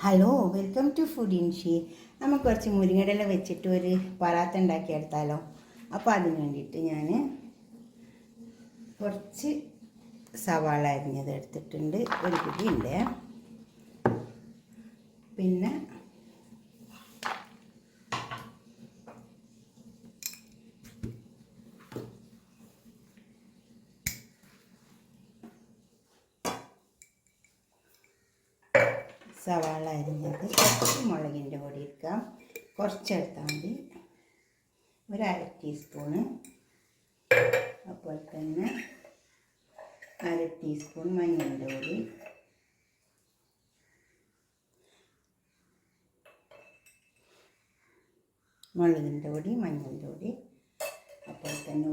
Hello, welcome to food ഇൻഷി. നമുക്ക് കുറച്ച് മുരിങ്ങയില വെച്ചിട്ട് ഒരു പറാത്ത ഉണ്ടാക്കിയെടുത്താലോ. അപ്പോൾ അതിന് വേണ്ടിയിട്ട് ഞാൻ കുറച്ച് സവാള അരിഞ്ഞത് എടുത്തിട്ടുണ്ട്, ഒരു പിടിയുണ്ട്. പിന്നെ സവാള അരിഞ്ഞത്, കുറച്ച് മുളകിൻ്റെ പൊടി എടുക്കാം, കുറച്ചെടുത്താൽ മതി. ഒരു അര ടീസ്പൂണ്, അതുപോലെ തന്നെ അര ടീസ്പൂൺ മഞ്ഞളിൻ്റെ പൊടി, മുളകിൻ്റെ പൊടി, മഞ്ഞളിൻ്റെ പൊടി, അതുപോലെ തന്നെ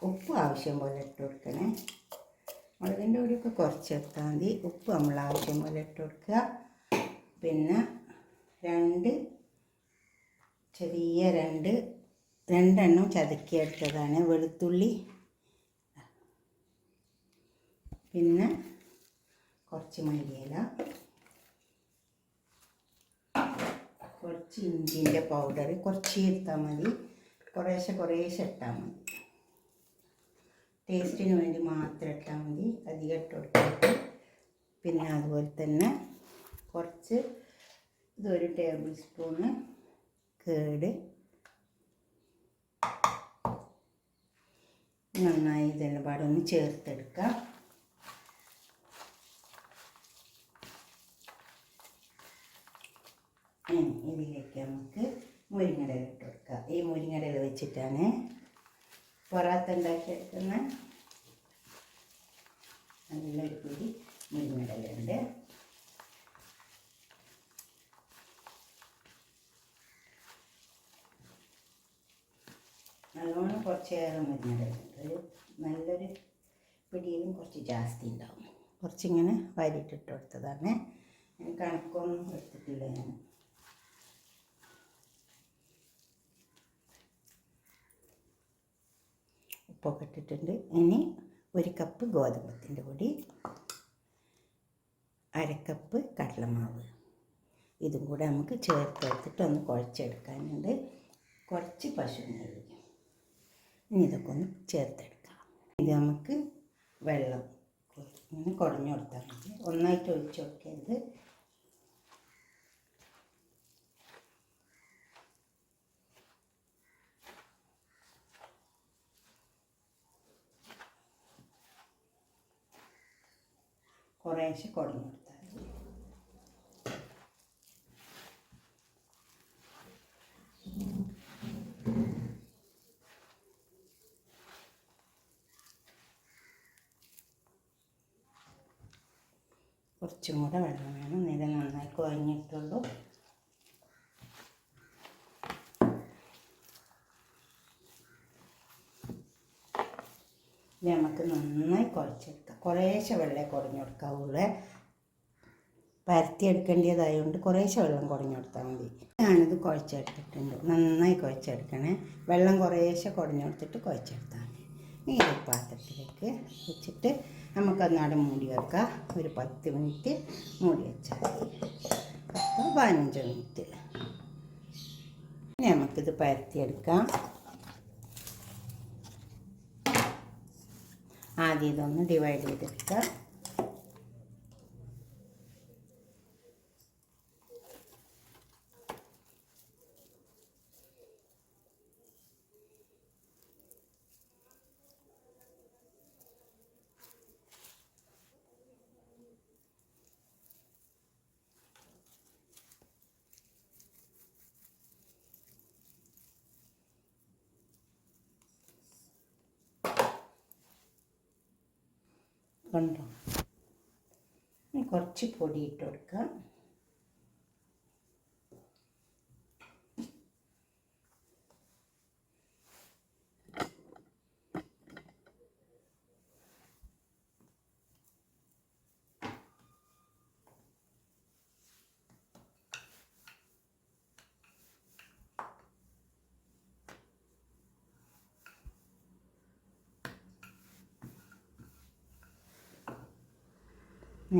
ഉപ്പ് ആവശ്യം പോലെ ഇട്ട് കൊടുക്കണേ. മുളകിൻ്റെ പൊടിയൊക്കെ കുറച്ചെടുത്താൽ മതി, ഉപ്പ് നമ്മൾ ആവശ്യം പോലെ ഇട്ട് കൊടുക്കുക. പിന്നെ രണ്ടെണ്ണം ചതക്കിയെടുത്തതാണ് വെളുത്തുള്ളി. പിന്നെ കുറച്ച് മല്ലിയില, കുറച്ച് ഇഞ്ചിൻ്റെ പൗഡർ കുറച്ച് ഇട്ടാൽ മതി, കുറേശ്ശെ ഇട്ടാൽ മതി. ടേസ്റ്റിന് വേണ്ടി മാത്രം ഇട്ടാൽ മതി, അധികം ഇട്ട് കൊടുക്കരുത്. പിന്നെ അതുപോലെ തന്നെ ഇതൊരു ടേബിൾ സ്പൂണ് കേട്. നന്നായി ഇതെല്ലാം പാടൊന്ന് ചേർത്തെടുക്കാം. ഇതിലേക്ക് നമുക്ക് മുരിങ്ങയില ഇട്ട് കൊടുക്കാം. ഈ മുരിങ്ങയില വെച്ചിട്ടാണ് പൊറാത്ത ഉണ്ടാക്കിയെടുക്കുന്ന. നല്ലൊരു പിടി മുരിങ്ങയിലുണ്ട്. നല്ലോണം കുറച്ചേറെ മുരിങ്ങയിലുണ്ട്. നല്ലൊരു പിടിയിലും കുറച്ച് ജാസ്തി ഉണ്ടാവും. കുറച്ചിങ്ങനെ വാരിയിട്ടിട്ട് കൊടുത്തതാണ്. കണക്കൊന്നും എടുത്തിട്ടില്ല ഞാൻ. ഉപ്പൊക്കെ ഇട്ടിട്ടുണ്ട്. ഇനി ഒരു കപ്പ് ഗോതമ്പത്തിൻ്റെ പൊടി, അരക്കപ്പ് കടലമാവ്, ഇതും കൂടെ നമുക്ക് ചേർത്തെടുത്തിട്ട് ഒന്ന് കുഴച്ചെടുക്കാനുണ്ട്. കുറച്ച് പശു നെയ്യ്. ഇനി ഇതൊക്കെ ഒന്ന് ചേർത്തെടുക്കാം. ഇത് നമുക്ക് വെള്ളം ഇങ്ങനെ കുടഞ്ഞു കൊടുത്താൽ മതി, ഒന്നായിട്ട് ഒഴിച്ച് കൊടുക്കരുത്. കുറേശ്ശെ കുടഞ്ഞു കൊടുത്താൽ മതി. കുറച്ചും കൂടെ വെള്ളം വേണം, നേരെ നന്നായി കുഴഞ്ഞിട്ടുള്ളൂ. ഇത് നമുക്ക് നന്നായി കുഴച്ചെടുക്കാം. കുറേശ്ശെ വെള്ളം കുടഞ്ഞു കൊടുക്കാവുള്ളൂ. പരത്തിയെടുക്കേണ്ടതായതുകൊണ്ട് കുറേശ്ശെ വെള്ളം കുടഞ്ഞു കൊടുത്താൽ മതി. ഞാനിത് കുഴച്ചെടുത്തിട്ടുണ്ട്. നന്നായി കുഴച്ചെടുക്കണേ. വെള്ളം കുറേശ്ശെ കുടഞ്ഞു കൊടുത്തിട്ട് കുഴച്ചെടുത്താൽ മതി. ഈ ഒരു പാത്രത്തിലേക്ക് വെച്ചിട്ട് നമുക്കൊന്നാടെ മൂടി വെക്കാം. ഒരു 10 മിനിറ്റ് മൂടി വെച്ചാൽ മതി. 15 മിനിറ്റ്. ഇനി നമുക്കിത് പരത്തിയെടുക്കാം. ആദ്യം ഇതൊന്ന് ഡിവൈഡ് ചെയ്തെടുക്കാം. കണ്ടോ? കുറച്ച് പൊടി ഇട്ട് കൊടുക്കാം.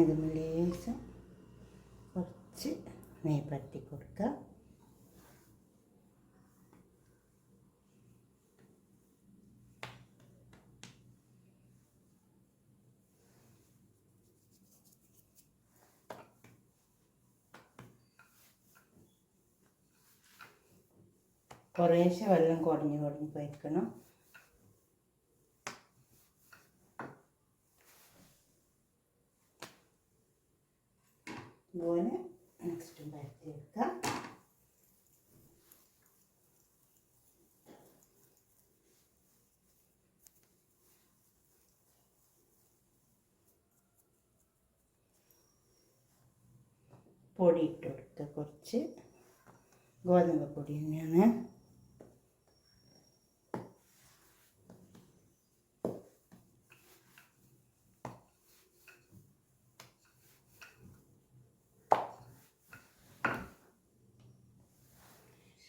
ഇത് ലേശം കുറച്ച് നെയ്യ് പരത്തി കൊടുക്കുക. കുറേശ്ശെ വെള്ളം കുടഞ്ഞ് വയ്ക്കണം. അതുപോലെ നെക്സ്റ്റും പരത്തിയെടുക്കുക. പൊടി ഇട്ട് കൊടുക്കുക. കുറച്ച് ഗോതമ്പ് പൊടി തന്നെയാണ്.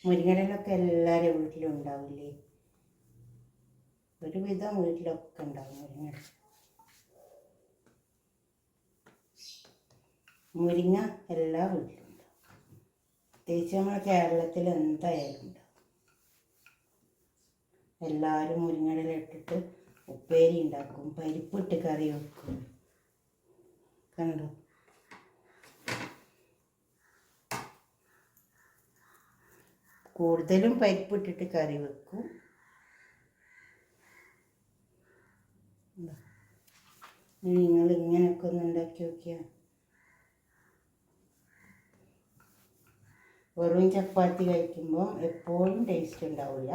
മുരിങ്ങയിലൊക്കെ എല്ലാവരും വീട്ടിലും ഉണ്ടാവില്ലേ? ഒരുവിധം വീട്ടിലൊക്കെ ഉണ്ടാവും മുരിങ്ങ എല്ലാ വീട്ടിലും ഉണ്ടാവും. പ്രത്യേകിച്ച് നമ്മുടെ കേരളത്തിൽ എന്തായാലും ഉണ്ടാവും. എല്ലാവരും മുരിങ്ങയില ഇട്ടിട്ട് ഉപ്പേരി ഉണ്ടാക്കും, പരിപ്പിട്ട് കറി വെക്കും. കണ്ടോ? കൂടുതലും പരിപ്പിട്ടിട്ട് കറി വെക്കും. നിങ്ങൾ ഇങ്ങനെയൊക്കെ ഒന്ന് ഉണ്ടാക്കി നോക്കിയാൽ വെറും ചപ്പാത്തി കഴിക്കുമ്പോൾ എപ്പോഴും ടേസ്റ്റ് ഉണ്ടാവില്ല.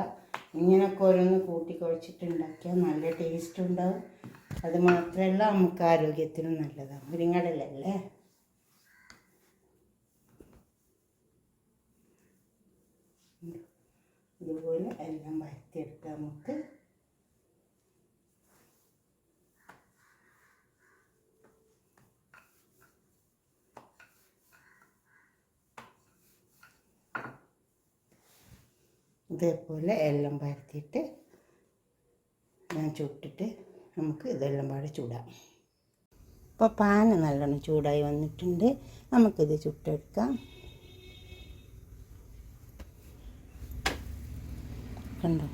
ഇങ്ങനെയൊക്കെ ഓരോന്ന് കൂട്ടി കുഴച്ചിട്ട് ഉണ്ടാക്കിയാൽ നല്ല ടേസ്റ്റ് ഉണ്ടാവും. അത് മാത്രമല്ല നമുക്ക് ആരോഗ്യത്തിനും നല്ലതാണ്. മുരിങ്ങയിലല്ലേ? ഇതുപോലെ എല്ലാം വരത്തിയെടുക്കാം നമുക്ക്. ഇതേപോലെ എല്ലാം പരത്തിയിട്ട് ഞാൻ ചുട്ടിട്ട് നമുക്ക് ഇതെല്ലാം പാടെ ചൂടാം. ഇപ്പോൾ പാൻ നല്ലോണം ചൂടായി വന്നിട്ടുണ്ട്. നമുക്കിത് ചുട്ടെടുക്കാം. കണ്ടോ?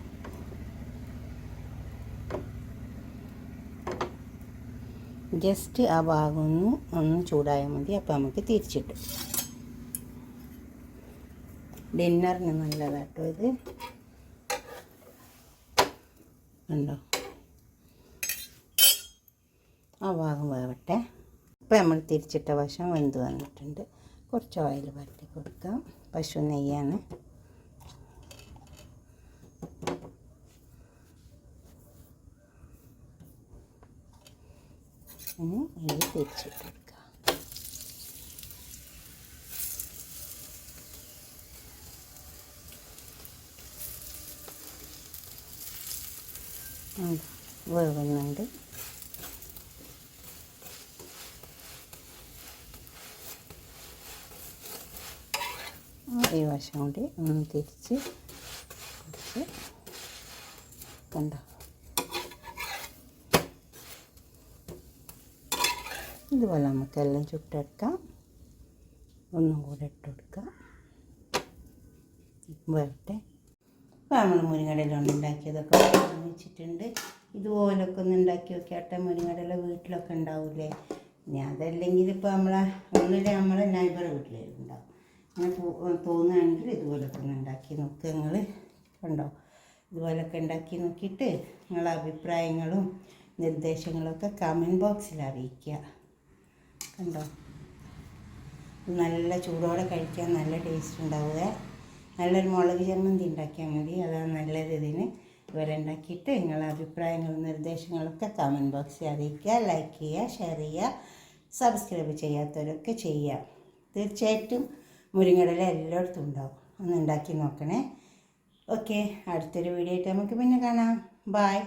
ജസ്റ്റ് ആ ഭാഗം ഒന്ന് ചൂടായാൽ മതി. അപ്പോൾ നമുക്ക് തിരിച്ചിട്ടു. ഡിന്നറിന് നല്ലതാട്ടോ ഇത്. കണ്ടോ? ആ ഭാഗം വേവട്ടെ. ഇപ്പോൾ നമ്മൾ തിരിച്ചിട്ട വശം വെന്ത് വന്നിട്ടുണ്ട്. കുറച്ച് ഓയിൽ പരത്തി കൊടുക്കാം. പശു നെയ്യാണ്. ഇനി ഇത് തിരിച്ചിട്ടെടുക്കാം. വേവുന്നുണ്ട്. ഈ വശം കൂടി ഒന്ന് തിരിച്ച് കണ്ടോ? ഇതുപോലെ നമുക്കെല്ലാം ചുട്ടെടുക്കാം. ഒന്നും കൂടെ ഇട്ട് കൊടുക്കാം. വേട്ടെ. അപ്പോൾ നമ്മൾ മുരിങ്ങയില ഉണ്ടാക്കിയതൊക്കെ വെച്ചിട്ടുണ്ട്. ഇതുപോലൊക്കെ ഒന്ന് ഉണ്ടാക്കി നോക്കിയാട്ടെ. മുരിങ്ങയില വീട്ടിലൊക്കെ ഉണ്ടാവില്ലേ? ഇനി അതല്ലെങ്കിൽ ഇപ്പോൾ നമ്മളെ നൈബർ വീട്ടിലുണ്ടാവും. അങ്ങനെ തോന്നുകയാണെങ്കിൽ ഇതുപോലൊക്കെ ഒന്ന് ഉണ്ടാക്കി നോക്കുക. നിങ്ങൾ കണ്ടോ? ഇതുപോലൊക്കെ ഉണ്ടാക്കി നോക്കിയിട്ട് നിങ്ങളുടെ അഭിപ്രായങ്ങളും നിർദ്ദേശങ്ങളൊക്കെ കമൻറ്റ് ബോക്സിൽ അറിയിക്കുക. കണ്ടോ? നല്ല ചൂടോടെ കഴിക്കാൻ നല്ല ടേസ്റ്റ് ഉണ്ടാവുക. നല്ലൊരു മുളക് ചമ്മന്തി ഉണ്ടാക്കിയാൽ മതി. അതാണ് നല്ലത് ഇതിന്. ഇതുപോലെ ഉണ്ടാക്കിയിട്ട് നിങ്ങളുടെ അഭിപ്രായങ്ങളും നിർദ്ദേശങ്ങളൊക്കെ കമൻറ്റ് ബോക്സിൽ അറിയിക്കുക. ലൈക്ക് ചെയ്യുക, ഷെയർ ചെയ്യുക, സബ്സ്ക്രൈബ് ചെയ്യാത്തവരൊക്കെ ചെയ്യുക. തീർച്ചയായിട്ടും മുരിങ്ങയില എല്ലായിടത്തും ഉണ്ടാവും. ഒന്ന് ഉണ്ടാക്കി നോക്കണേ. ഓക്കെ, അടുത്തൊരു വീഡിയോ ആയിട്ട് നമുക്ക് പിന്നെ കാണാം. ബായ്.